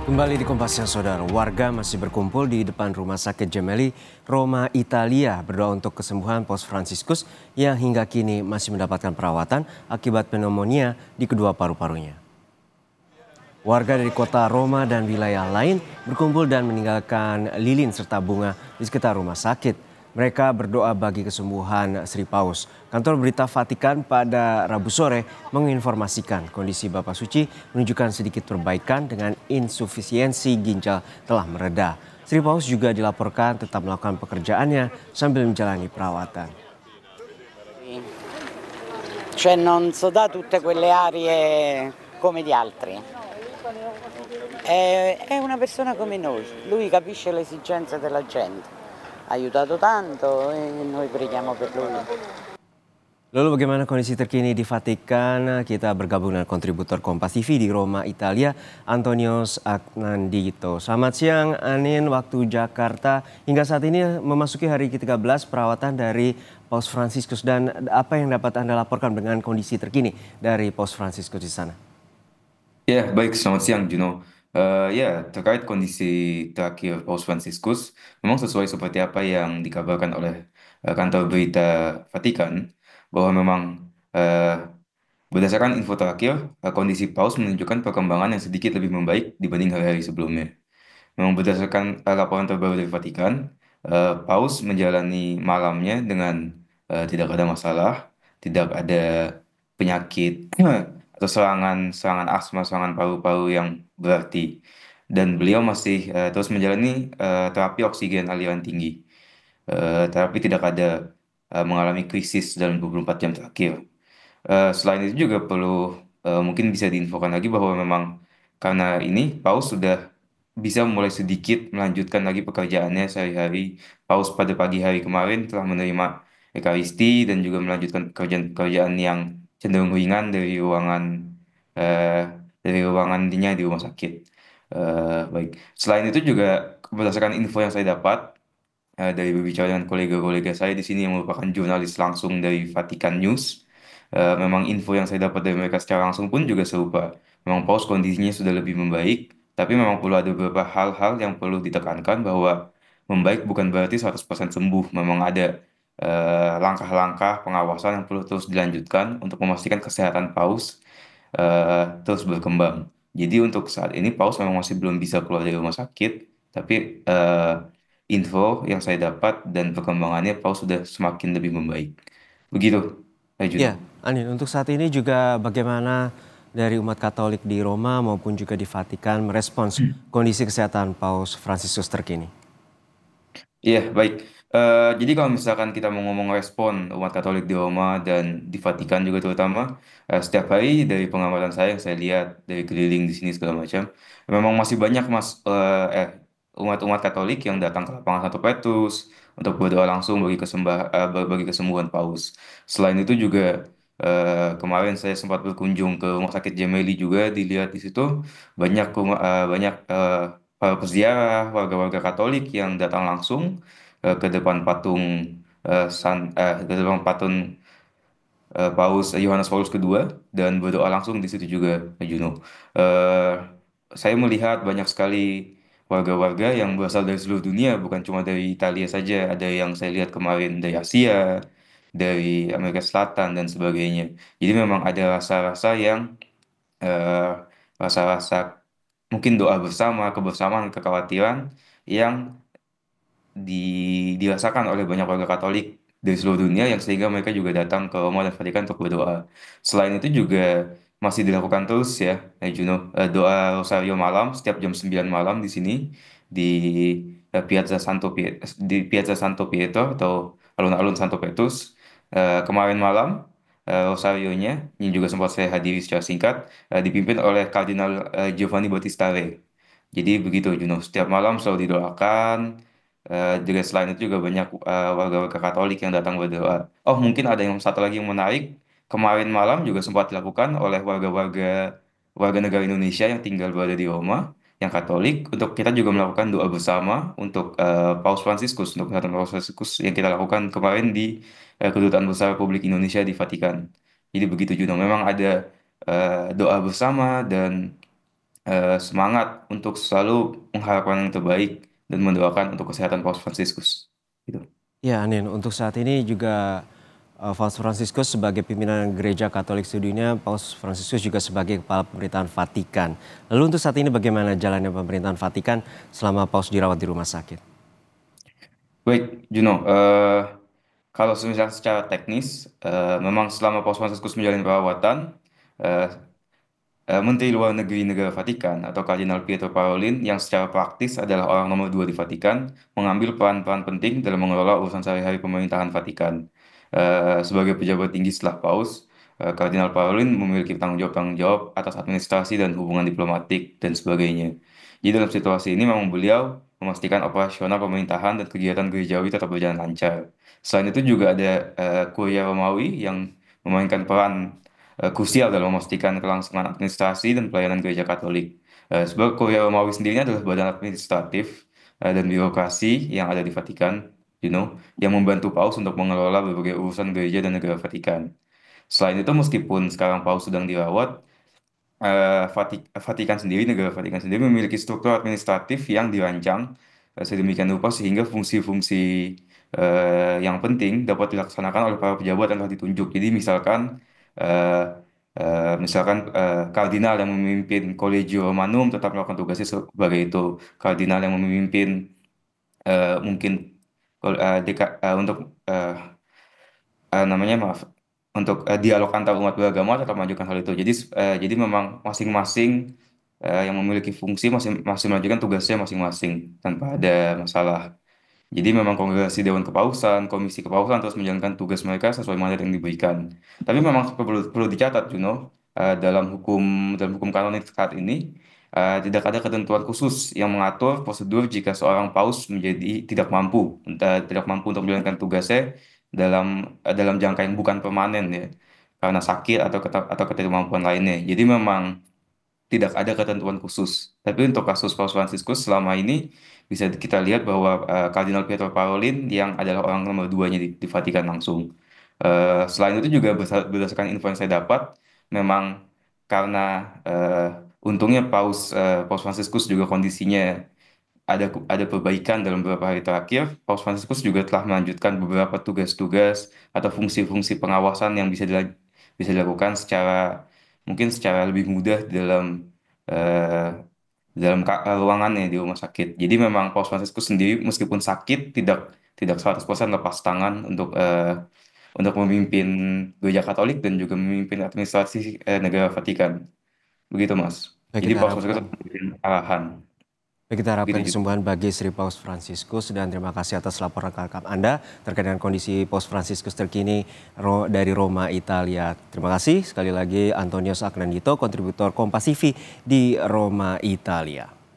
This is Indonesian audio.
Kembali di Kompas Siang, Saudara. Warga masih berkumpul di depan Rumah Sakit Gemelli, Roma, Italia, berdoa untuk kesembuhan Paus Fransiskus yang hingga kini masih mendapatkan perawatan akibat pneumonia di kedua paru-parunya. Warga dari kota Roma dan wilayah lain berkumpul dan meninggalkan lilin serta bunga di sekitar rumah sakit. Mereka berdoa bagi kesembuhan Sri Paus. Kantor Berita Vatikan pada Rabu sore menginformasikan kondisi Bapak Suci menunjukkan sedikit perbaikan dengan insufisiensi ginjal telah mereda. Sri Paus juga dilaporkan tetap melakukan pekerjaannya sambil menjalani perawatan. Cioè non so da tutte quelle aree come gli altri. È una persona come noi, lui capisce le esigenze della gente. Ha aiutato tanto e noi preghiamo per lui. Lalu bagaimana kondisi terkini di Vatikan? Kita bergabung dengan kontributor Kompas TV di Roma, Italia, Antonius Agnandito. Selamat siang, Anin, waktu Jakarta. Hingga saat ini memasuki hari ke-13 perawatan dari Paus Fransiskus. Dan apa yang dapat Anda laporkan dengan kondisi terkini dari Paus Fransiskus di sana? Ya, baik. Selamat siang, Juno. Ya, terkait kondisi terakhir Paus Fransiskus, memang sesuai seperti apa yang dikabarkan oleh kantor berita Vatikan, bahwa memang berdasarkan info terakhir, kondisi Paus menunjukkan perkembangan yang sedikit lebih membaik dibanding hari-hari sebelumnya. Memang berdasarkan laporan terbaru dari Vatikan, Paus menjalani malamnya dengan tidak ada masalah, tidak ada penyakit atau serangan asma, serangan paru-paru yang berarti. Dan beliau masih terus menjalani terapi oksigen aliran tinggi. Terapi tidak ada mengalami krisis dalam 24 jam terakhir. Selain itu juga perlu mungkin bisa diinfokan lagi bahwa memang karena ini Paus sudah bisa mulai sedikit melanjutkan lagi pekerjaannya sehari-hari. Paus pada pagi hari kemarin telah menerima Ekaristi dan juga melanjutkan pekerjaan-pekerjaan yang cenderung ringan eh, dari ruangannya di rumah sakit. Baik. Selain itu juga berdasarkan info yang saya dapat dari berbicara dengan kolega-kolega saya di sini yang merupakan jurnalis langsung dari Vatikan News. Memang info yang saya dapat dari mereka secara langsung pun juga serupa. Memang Paus kondisinya sudah lebih membaik, tapi memang perlu ada beberapa hal-hal yang perlu ditekankan bahwa membaik bukan berarti 100% sembuh. Memang ada langkah-langkah pengawasan yang perlu terus dilanjutkan untuk memastikan kesehatan Paus terus berkembang. Jadi untuk saat ini Paus memang masih belum bisa keluar dari rumah sakit, tapi info yang saya dapat dan perkembangannya Paus sudah semakin lebih membaik. Begitu, Juno. Ya, Anin, untuk saat ini juga bagaimana dari umat Katolik di Roma maupun juga di Vatikan merespons kondisi kesehatan Paus Fransiskus terkini? Iya, baik. Jadi kalau misalkan kita mau ngomong respon umat Katolik di Roma dan di Vatikan juga terutama, setiap hari dari pengamatan saya yang saya lihat dari keliling di sini segala macam, memang masih banyak umat-umat Katolik yang datang ke lapangan Santo Petrus untuk berdoa langsung bagi kesembuhan Paus. Selain itu juga kemarin saya sempat berkunjung ke Rumah Sakit Gemelli juga dilihat di situ banyak para peziarah, warga-warga Katolik yang datang langsung ke depan patung ke depan patung Paus Yohanes Paulus kedua dan berdoa langsung di situ juga, Juno. Eh, saya melihat banyak sekali warga-warga yang berasal dari seluruh dunia, bukan cuma dari Italia saja. Ada yang saya lihat kemarin dari Asia, dari Amerika Selatan dan sebagainya. Jadi memang ada rasa-rasa yang eh, rasa-rasa mungkin doa bersama, kebersamaan, kekhawatiran yang dirasakan oleh banyak warga Katolik dari seluruh dunia yang sehingga mereka juga datang ke Roma dan Vatikan untuk berdoa. Selain itu juga masih dilakukan terus ya, Juno, doa Rosario malam setiap jam 9 malam di sini di Piazza Santo Pietro atau alun-alun Santo Petrus. Kemarin malam Rosarionya yang juga sempat saya hadiri secara singkat dipimpin oleh Kardinal Giovanni Battista Re. Jadi begitu Juno, setiap malam selalu didoakan. Juga selain itu juga banyak warga-warga Katolik yang datang berdoa. Oh, mungkin ada yang satu lagi yang menarik. Kemarin malam juga sempat dilakukan oleh warga negara Indonesia yang tinggal berada di Roma, yang Katolik, untuk kita juga melakukan doa bersama untuk Paus Fransiskus, untuk kesehatan Paus Fransiskus yang kita lakukan kemarin di Kedutaan Besar Republik Indonesia di Vatikan. Jadi begitu juga. Memang ada doa bersama dan semangat untuk selalu mengharapkan yang terbaik dan mendoakan untuk kesehatan Paus Fransiskus. Gitu. Ya, Anin, untuk saat ini juga Paus Fransiskus sebagai pimpinan Gereja Katolik sedunia, Paus Fransiskus juga sebagai kepala pemerintahan Vatikan. Lalu untuk saat ini bagaimana jalannya pemerintahan Vatikan selama Paus dirawat di rumah sakit? Baik, Juno. Kalau misalnya secara teknis, memang selama Paus Fransiskus menjalani perawatan, eh, Menteri Luar Negeri Negara Vatikan atau Kardinal Pietro Parolin yang secara praktis adalah orang nomor 2 di Vatikan mengambil peran-peran penting dalam mengelola urusan sehari-hari pemerintahan Vatikan. Sebagai pejabat tinggi setelah Paus, Kardinal Parolin memiliki tanggung jawab atas administrasi dan hubungan diplomatik dan sebagainya. Jadi dalam situasi ini memang beliau memastikan operasional pemerintahan dan kegiatan gerejawi tetap berjalan lancar. Selain itu juga ada Kuria Romawi yang memainkan peran krusial dalam memastikan kelangsungan administrasi dan pelayanan gereja Katolik. Sebab Kuria Romawi sendiri adalah badan administratif dan birokrasi yang ada di Vatikan, yang membantu Paus untuk mengelola berbagai urusan gereja dan negara Vatikan. Selain itu, meskipun sekarang Paus sedang dirawat, Vatikan sendiri, negara Vatikan sendiri memiliki struktur administratif yang dirancang sedemikian rupa sehingga fungsi-fungsi yang penting dapat dilaksanakan oleh para pejabat yang telah ditunjuk. Jadi eh, kardinal yang memimpin Collegio Romanum tetap melakukan tugasnya sebagai itu. Kardinal yang memimpin mungkin untuk eh, namanya maaf untuk dialog antar umat beragama tetap mengajukan hal itu. Jadi memang masing-masing yang memiliki fungsi masing masing mengajukan tugasnya masing-masing tanpa ada masalah. Jadi memang Kongregasi Dewan Kepausan, Komisi Kepausan terus menjalankan tugas mereka sesuai mandat yang diberikan. Tapi memang perlu dicatat, Juno, dalam hukum kanonik saat ini tidak ada ketentuan khusus yang mengatur prosedur jika seorang paus menjadi tidak mampu untuk menjalankan tugasnya dalam jangka yang bukan permanen ya, karena sakit atau ketidakmampuan lainnya. Jadi memang tidak ada ketentuan khusus. Tapi untuk kasus Paus Fransiskus selama ini bisa kita lihat bahwa Kardinal Pietro Parolin yang adalah orang nomor duanya di Vatikan langsung. Selain itu juga berdasarkan info yang saya dapat, memang karena untungnya Paus Fransiskus juga kondisinya ada perbaikan dalam beberapa hari terakhir, Paus Fransiskus juga telah melanjutkan beberapa tugas-tugas atau fungsi-fungsi pengawasan yang bisa dilakukan mungkin secara lebih mudah eh, ruangannya di rumah sakit. Jadi memang Paus Fransiskus sendiri meskipun sakit tidak 100% lepas tangan untuk memimpin Gereja Katolik dan juga memimpin administrasi negara Vatikan. Begitu, Mas. Baik Jadi kita Paus Fransiskus harapkan, tetap memberikan arahan. baik kita harapkan Begitu. kesembuhan bagi Sri Paus Fransiskus dan terima kasih atas laporan lengkap Anda terkait dengan kondisi Paus Fransiskus terkini dari Roma, Italia. Terima kasih sekali lagi Antonius Agnandito, kontributor Kompas TV di Roma, Italia.